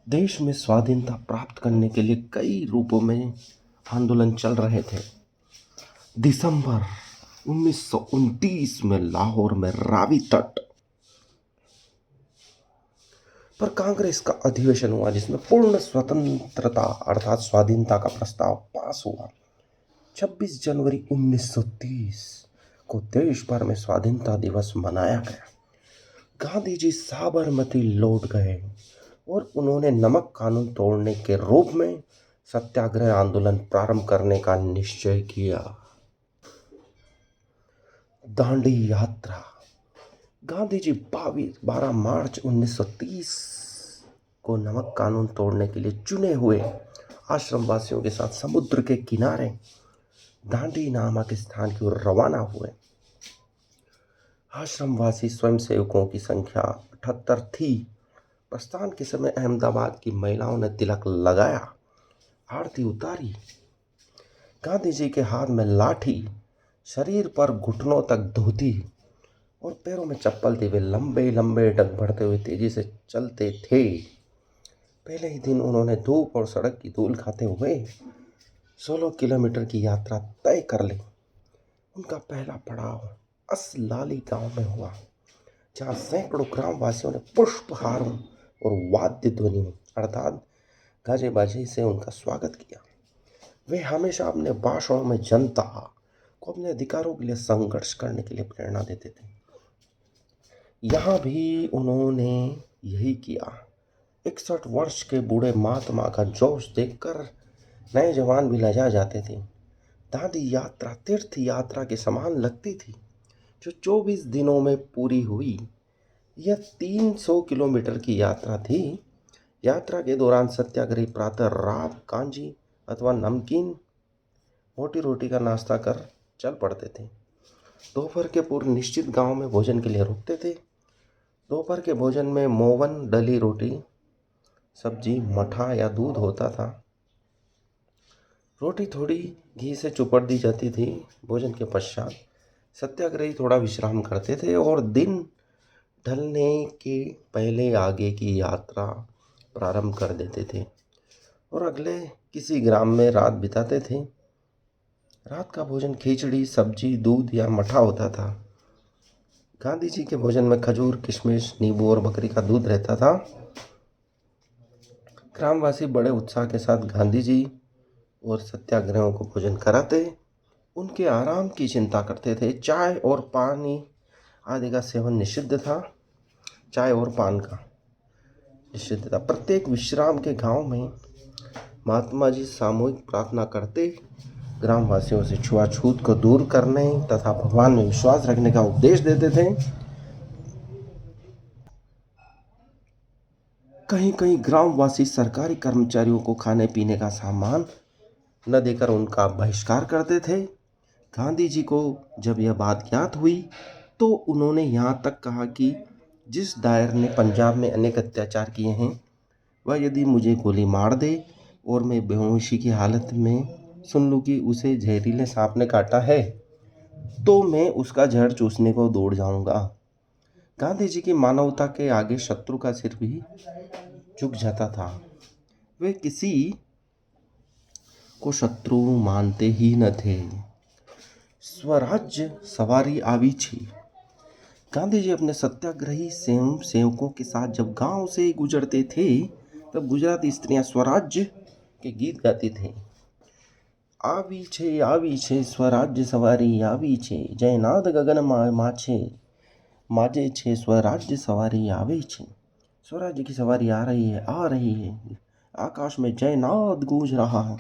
देश में स्वाधीनता प्राप्त करने के लिए कई रूपों में आंदोलन चल रहे थे। दिसंबर 1929 में लाहौर में रावी तट पर कांग्रेस का अधिवेशन हुआ, जिसमें पूर्ण स्वतंत्रता अर्थात स्वाधीनता का प्रस्ताव पास हुआ। 26 जनवरी 1930 को देश भर में स्वाधीनता दिवस मनाया गया। गांधी जी साबरमती लौट गए और उन्होंने नमक कानून तोड़ने के रूप में सत्याग्रह आंदोलन प्रारंभ करने का निश्चय किया। दांडी यात्रा। गांधी जी 12 मार्च 1930 को नमक कानून तोड़ने के लिए चुने हुए आश्रमवासियों के साथ समुद्र के किनारे दांडी नामक स्थान की ओर रवाना हुए। आश्रमवासी स्वयंसेवकों की संख्या 78 थी। प्रस्थान के समय अहमदाबाद की महिलाओं ने तिलक लगाया, आरती उतारी। गांधी जी के हाथ में लाठी, शरीर पर घुटनों तक धोती और पैरों में चप्पल थे। वे लंबे लंबे डग बढ़ते हुए तेजी से चलते थे। पहले ही दिन उन्होंने धूप और सड़क की धूल खाते हुए 16 किलोमीटर की यात्रा तय कर ली। उनका पहला पड़ाव असलाली गांव में हुआ, जहां सैकड़ों ग्रामवासियों ने पुष्पहारों और वाद्य ध्वनि अर्थात गाजे बाजे से उनका स्वागत किया। वे हमेशा अपने भाषणों में जनता को अपने अधिकारों के लिए संघर्ष करने के लिए प्रेरणा देते थे। यहाँ भी उन्होंने यही किया। 61 वर्ष के बूढ़े महात्मा का जोश देखकर नए जवान भी लजा जाते थे। दांडी यात्रा तीर्थ यात्रा के समान लगती थी, जो 24 दिनों में पूरी हुई। यह 300 किलोमीटर की यात्रा थी। यात्रा के दौरान सत्याग्रही प्रातः रात कांजी अथवा नमकीन मोटी रोटी का नाश्ता कर चल पड़ते थे। दोपहर के पूर्व निश्चित गांव में भोजन के लिए रुकते थे। दोपहर के भोजन में मोवन, डली रोटी, सब्जी, मठा या दूध होता था। रोटी थोड़ी घी से चुपड़ दी जाती थी। भोजन के पश्चात सत्याग्रही थोड़ा विश्राम करते थे और दिन ढलने के पहले आगे की यात्रा प्रारंभ कर देते थे और अगले किसी ग्राम में रात बिताते थे। रात का भोजन खिचड़ी, सब्जी, दूध या मठा होता था। गांधी जी के भोजन में खजूर, किशमिश, नींबू और बकरी का दूध रहता था। ग्रामवासी बड़े उत्साह के साथ गांधी जी और सत्याग्रहियों को भोजन कराते, उनके आराम की चिंता करते थे। चाय और पानी आदि का सेवन निषिद्ध था। चाय और पान का निषिद्ध था। प्रत्येक विश्राम के गांव में महात्मा जी सामूहिक प्रार्थना करते, ग्रामवासियों से छुआछूत को दूर करने तथा भगवान में विश्वास रखने का उपदेश देते थे। कहीं कहीं ग्रामवासी सरकारी कर्मचारियों को खाने पीने का सामान न देकर उनका बहिष्कार करते थे। गांधी जी को जब यह बात ज्ञात हुई तो उन्होंने यहाँ तक कहा कि जिस डायर ने पंजाब में अनेक अत्याचार किए हैं, वह यदि मुझे गोली मार दे और मैं बेहोशी की हालत में सुन लूँ कि उसे जहरीले सांप ने काटा है, तो मैं उसका जहर चूसने को दौड़ जाऊंगा। गांधी जी की मानवता के आगे शत्रु का सिर भी झुक जाता था। वे किसी को शत्रु मानते ही न थे। स्वराज्य सवारी आवी छी। गांधी जी अपने सत्याग्रही स्वयं सेवकों के साथ जब गांव से गुजरते थे, तब गुजराती स्त्रियां स्वराज्य के गीत गाती थी। आवी छे स्वराज्य सवारी आवी छे, जयनाथ गगन माछे माजे छे, स्वराज्य सवारी आवे छे। स्वराज्य की सवारी आ रही है। आकाश में जयनाथ गूंज रहा है।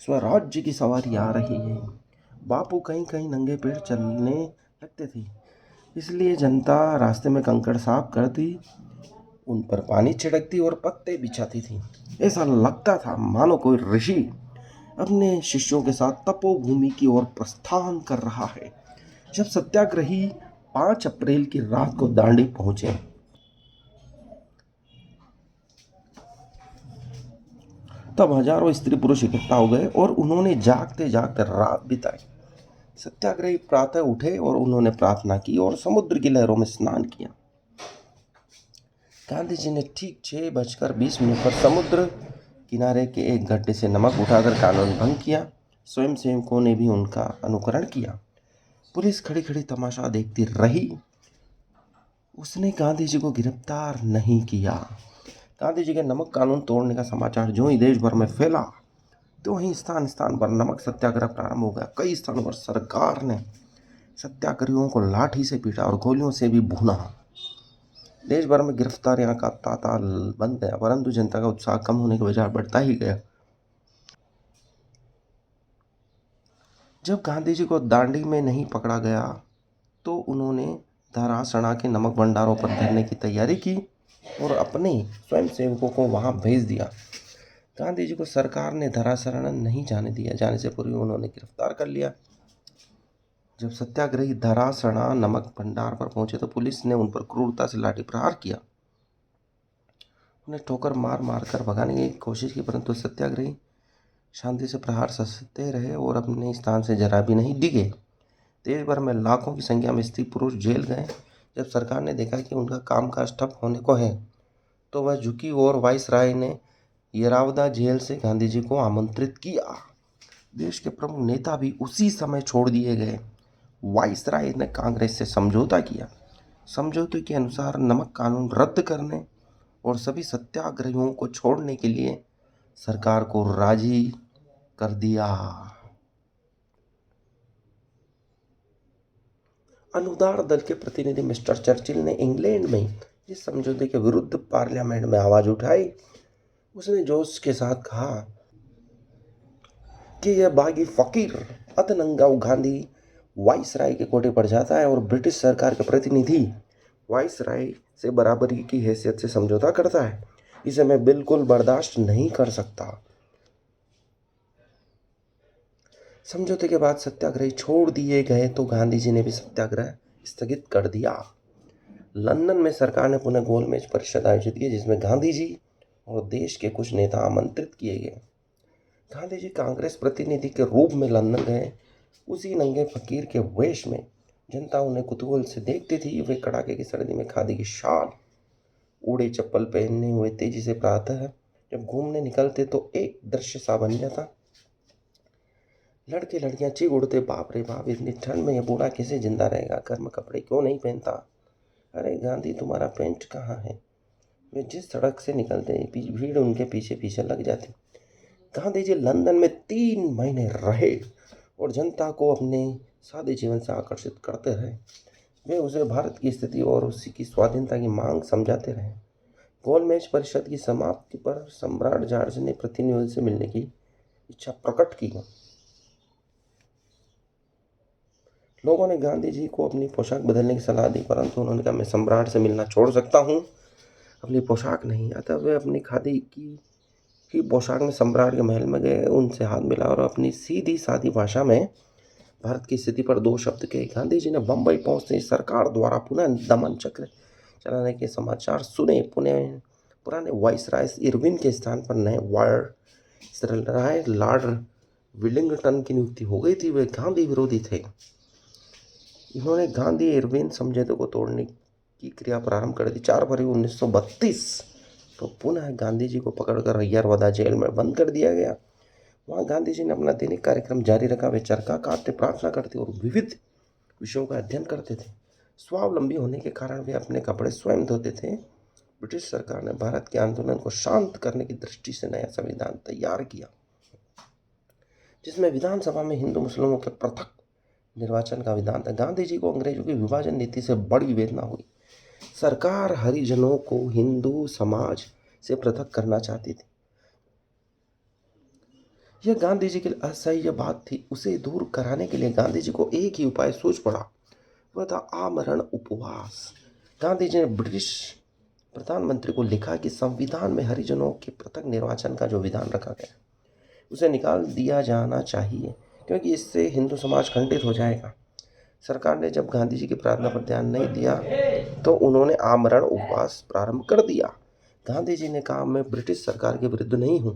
स्वराज्य की सवारी आ रही है। बापू कहीं कहीं नंगे पैर चलने लगते थे, इसलिए जनता रास्ते में कंकड़ साफ करती, उन पर पानी छिड़कती और पत्ते बिछाती थी। ऐसा लगता था मानो कोई ऋषि अपने शिष्यों के साथ तपोभूमि की ओर प्रस्थान कर रहा है। जब सत्याग्रही 5 अप्रैल की रात को दांडी पहुंचे, तब हजारों स्त्री पुरुष इकट्ठा हो गए और उन्होंने जागते जागते रात बिताई। सत्याग्रही प्रातः उठे और उन्होंने प्रार्थना की और समुद्र की लहरों में स्नान किया। गांधी जी ने ठीक 6:20 पर समुद्र किनारे के एक गड्ढे से नमक उठाकर कानून भंग किया। स्वयंसेवकों ने भी उनका अनुकरण किया। पुलिस खड़ी खड़ी तमाशा देखती रही। उसने गांधी जी को गिरफ्तार नहीं किया। गांधी जी के नमक कानून तोड़ने का समाचार जो ही देश भर में फैला, तो वहीं स्थान स्थान पर नमक सत्याग्रह प्रारंभ हो गया। कई स्थानों पर सरकार ने सत्याग्रहियों को लाठी से पीटा और गोलियों से भी भूना। देश भर में गिरफ्तारियां का तांता बन गया, परंतु जनता का उत्साह कम होने के बजाय बढ़ता ही गया। जब गांधी जी को दांडी में नहीं पकड़ा गया तो उन्होंने धरासणा के नमक भंडारों पर धरने की तैयारी की और अपने स्वयंसेवकों को वहां भेज दिया। गांधी जी को सरकार ने धरासणा नहीं जाने दिया। जाने से पूर्व उन्होंने गिरफ्तार कर लिया। जब सत्याग्रही धरासणा नमक भंडार पर पहुंचे तो पुलिस ने उन पर क्रूरता से लाठी प्रहार किया। उन्हें ठोकर मार मार कर भगाने की कोशिश की, परंतु सत्याग्रही शांति से प्रहार सहते रहे और अपने स्थान से जरा भी नहीं डिगे। देश भर में लाखों की संख्या में स्त्री पुरुष जेल गए। जब सरकार ने देखा कि उनका कामकाज ठप होने को है तो वह झुकी और वाइसराय ने येरावदा जेल से गांधी जी को आमंत्रित किया। देश के प्रमुख नेता भी उसी समय छोड़ दिए गए। वाइसराय ने कांग्रेस से समझौता किया। समझौते के अनुसार नमक कानून रद्द करने और सभी सत्याग्रहियों को छोड़ने के लिए सरकार को राजी कर दिया। अनुदार दल के प्रतिनिधि मिस्टर चर्चिल ने इंग्लैंड में इस समझौते के विरुद्ध पार्लियामेंट में आवाज उठाई। उसने जोश के साथ कहा कि यह बागी फकीर अतनंगा गांधी वाइसराय के कोटे पर जाता है और ब्रिटिश सरकार के प्रतिनिधि वाइसराय से बराबरी की हैसियत से समझौता करता है। इसे मैं बिल्कुल बर्दाश्त नहीं कर सकता। समझौते के बाद सत्याग्रही छोड़ दिए गए तो गांधी जी ने भी सत्याग्रह स्थगित कर दिया। लंदन में सरकार ने पुनः गोलमेज परिषद आयोजित की, जिसमें गांधी जी और देश के कुछ नेता आमंत्रित किए गए। गांधी जी कांग्रेस प्रतिनिधि के रूप में लंदन गए, उसी नंगे फकीर के वेश में। जनता उन्हें कुतूहल से देखती थी। वे कड़ाके की सर्दी में खादी की शाल, ऊड़े चप्पल पहने हुए तेजी से प्रातः जब घूमने निकलते तो एक दृश्य सा बन जाता। लड़के लड़कियां चीख उड़ते, बाप रे बाप, इतनी ठंड में यह बूढ़ा कैसे जिंदा रहेगा, गर्म कपड़े क्यों नहीं पहनता, अरे गांधी तुम्हारा पेंट कहाँ है। वे जिस सड़क से निकलते भीड़ उनके पीछे पीछे लग जाती। गांधी जी लंदन में 3 महीने रहे और जनता को अपने सादे जीवन से आकर्षित करते रहे। वे उसे भारत की स्थिति और उसी की स्वाधीनता की मांग समझाते रहे। गोलमेज परिषद की समाप्ति पर सम्राट जॉर्ज ने प्रतिनिधियों से मिलने की इच्छा प्रकट की। लोगों ने गांधी जी को अपनी पोशाक बदलने की सलाह दी, परंतु उन्होंने कहा मैं सम्राट से मिलना छोड़ सकता हूँ, अपनी पोशाक नहीं। अतः वे अपनी खादी की पोशाक में सम्राट के महल में गए, उनसे हाथ मिला और अपनी सीधी सादी भाषा में भारत की स्थिति पर 2 शब्द कहे। गांधी जी ने बम्बई पहुंचते ही सरकार द्वारा पुनः दमन चक्र चलाने के समाचार सुने। पुराने वाइसराय इरविन के स्थान पर नए वाइसराय लॉर्ड विलिंगटन की नियुक्ति हो गई थी। वे गांधी विरोधी थे। इन्होंने गांधी इरविन समझौते को तोड़ने की क्रिया प्रारंभ कर दी। 4 फरवरी 1932 तो पुनः गांधी जी को पकड़कर येरवदा जेल में बंद कर दिया गया। वहाँ गांधी जी ने अपना दैनिक कार्यक्रम जारी रखा। वे चरखा काटते, प्रार्थना करते और विविध विषयों का अध्ययन करते थे। स्वावलंबी होने के कारण वे अपने कपड़े स्वयं धोते थे। ब्रिटिश सरकार ने भारत के आंदोलन को शांत करने की दृष्टि से नया संविधान तैयार किया, जिसमें विधानसभा में हिंदू मुस्लिमों के पृथक निर्वाचन का विधान था। गांधी जी को अंग्रेजों की विभाजन नीति से बड़ी वेदना हुई। सरकार हरिजनों को हिंदू समाज से पृथक करना चाहती थी। यह गांधी जी के लिए असह्य बात थी। उसे दूर कराने के लिए गांधी जी को एक ही उपाय सूझ पड़ा, वह था आमरण उपवास। गांधी जी ने ब्रिटिश प्रधानमंत्री को लिखा कि संविधान में हरिजनों के पृथक निर्वाचन का जो विधान रखा गया उसे निकाल दिया जाना चाहिए, क्योंकि इससे हिंदू समाज खंडित हो जाएगा। सरकार ने जब गांधी जी की प्रार्थना पर ध्यान नहीं दिया तो उन्होंने आमरण उपवास प्रारंभ कर दिया। गांधी जी ने कहा मैं ब्रिटिश सरकार के विरुद्ध नहीं हूँ,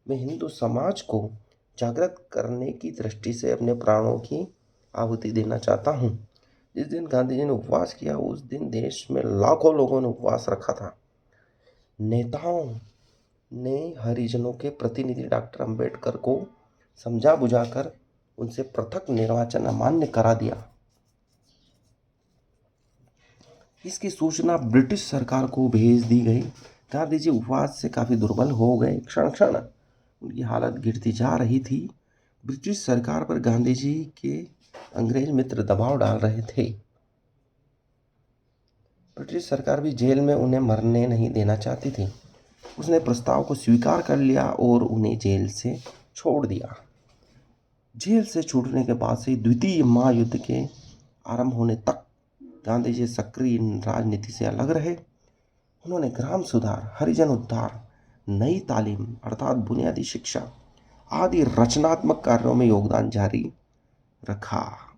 मैं हिंदू समाज को जागृत करने की दृष्टि से अपने प्राणों की आहुति देना चाहता हूँ। जिस दिन गांधी जी ने उपवास किया उस दिन देश में लाखों लोगों ने उपवास रखा था। नेताओं ने हरिजनों के प्रतिनिधि डॉक्टर अंबेडकर को समझा बुझाकर उनसे पृथक निर्वाचन अमान्य करा दिया। इसकी सूचना ब्रिटिश सरकार को भेज दी गई। गांधी जी उपवास से काफ़ी दुर्बल हो गए। क्षण क्षण उनकी हालत गिरती जा रही थी। ब्रिटिश सरकार पर गांधी जी के अंग्रेज मित्र दबाव डाल रहे थे। ब्रिटिश सरकार भी जेल में उन्हें मरने नहीं देना चाहती थी। उसने प्रस्ताव को स्वीकार कर लिया और उन्हें जेल से छोड़ दिया। जेल से छूटने के बाद से द्वितीय महायुद्ध के आरंभ होने तक गांधी जी सक्रिय राजनीति से अलग रहे। उन्होंने ग्राम सुधार, हरिजन उद्धार, नई तालीम अर्थात बुनियादी शिक्षा आदि रचनात्मक कार्यों में योगदान जारी रखा।